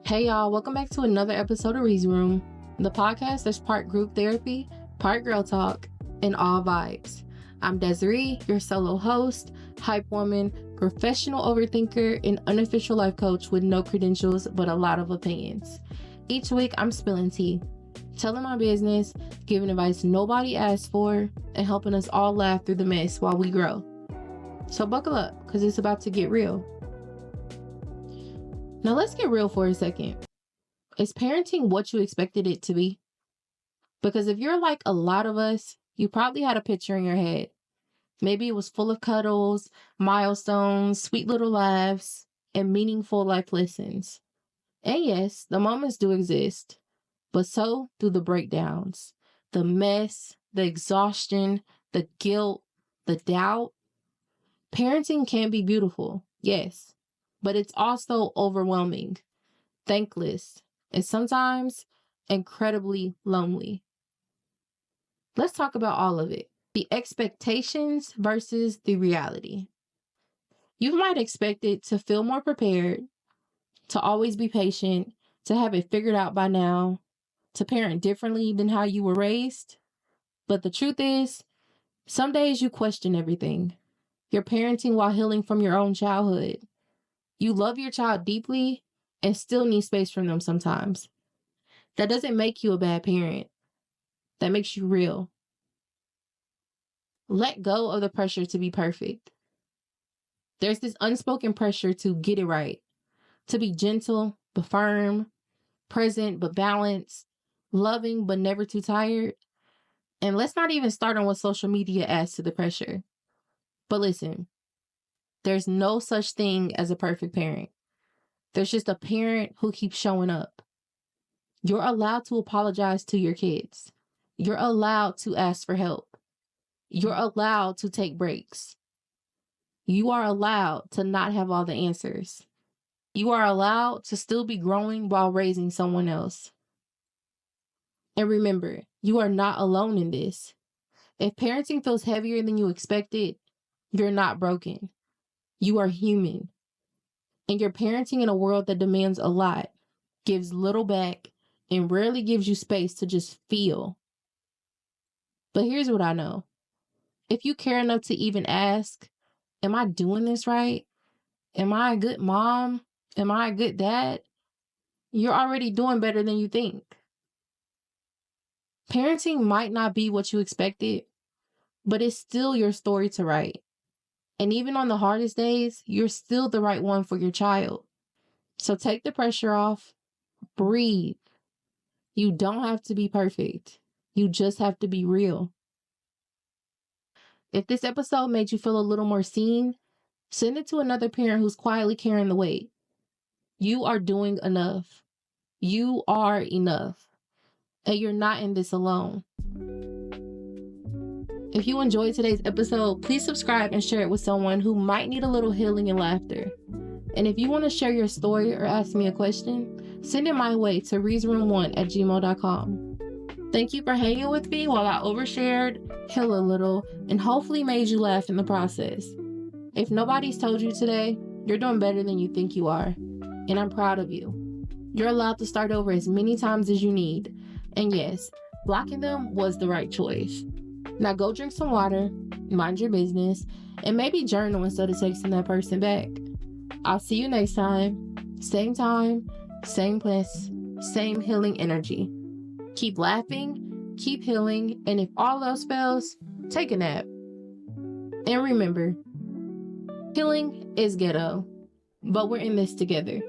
Hey y'all, welcome back to another episode of Reezy Room, the podcast that's part group therapy, part girl talk, and all vibes. I'm Desiree, your solo host, hype woman, professional overthinker, and unofficial life coach with no credentials but a lot of opinions. Each week I'm spilling tea, telling my business, giving advice nobody asked for, and helping us all laugh through the mess while we grow. So buckle up, because it's about to get real. Now let's get real for a second. Is parenting what you expected it to be? Because if you're like a lot of us, you probably had a picture in your head. Maybe it was full of cuddles, milestones, sweet little laughs, and meaningful life lessons. And yes, the moments do exist, but so do the breakdowns, the mess, the exhaustion, the guilt, the doubt. Parenting can be beautiful, yes, but it's also overwhelming, thankless, and sometimes incredibly lonely. Let's talk about all of it. The expectations versus the reality. You might expect it to feel more prepared, to always be patient, to have it figured out by now, to parent differently than how you were raised. But the truth is, some days you question everything. You're parenting while healing from your own childhood. You love your child deeply and still need space from them sometimes. That doesn't make you a bad parent. That makes you real. Let go of the pressure to be perfect. There's this unspoken pressure to get it right, to be gentle but firm, present but balanced, loving but never too tired. And let's not even start on what social media adds to the pressure. But listen, there's no such thing as a perfect parent. There's just a parent who keeps showing up. You're allowed to apologize to your kids. You're allowed to ask for help. You're allowed to take breaks. You are allowed to not have all the answers. You are allowed to still be growing while raising someone else. And remember, you are not alone in this. If parenting feels heavier than you expected, you're not broken. You are human. And you're parenting in a world that demands a lot, gives little back, and rarely gives you space to just feel. But here's what I know. If you care enough to even ask, am I doing this right? Am I a good mom? Am I a good dad? You're already doing better than you think. Parenting might not be what you expected, but it's still your story to write. And even on the hardest days, you're still the right one for your child. So take the pressure off, breathe. You don't have to be perfect. You just have to be real. If this episode made you feel a little more seen, send it to another parent who's quietly carrying the weight. You are doing enough. You are enough. And you're not in this alone. If you enjoyed today's episode, please subscribe and share it with someone who might need a little healing and laughter. And if you want to share your story or ask me a question, send it my way to reesroom1@gmail.com. Thank you for hanging with me while I overshared, heal a little, and hopefully made you laugh in the process. If nobody's told you today, you're doing better than you think you are. And I'm proud of you. You're allowed to start over as many times as you need. And yes, blocking them was the right choice. Now go drink some water, mind your business, and maybe journal instead of texting that person back. I'll see you next time. Same place, same healing energy. Keep laughing, keep healing, and if all else fails, take a nap. And remember, healing is ghetto, but we're in this together.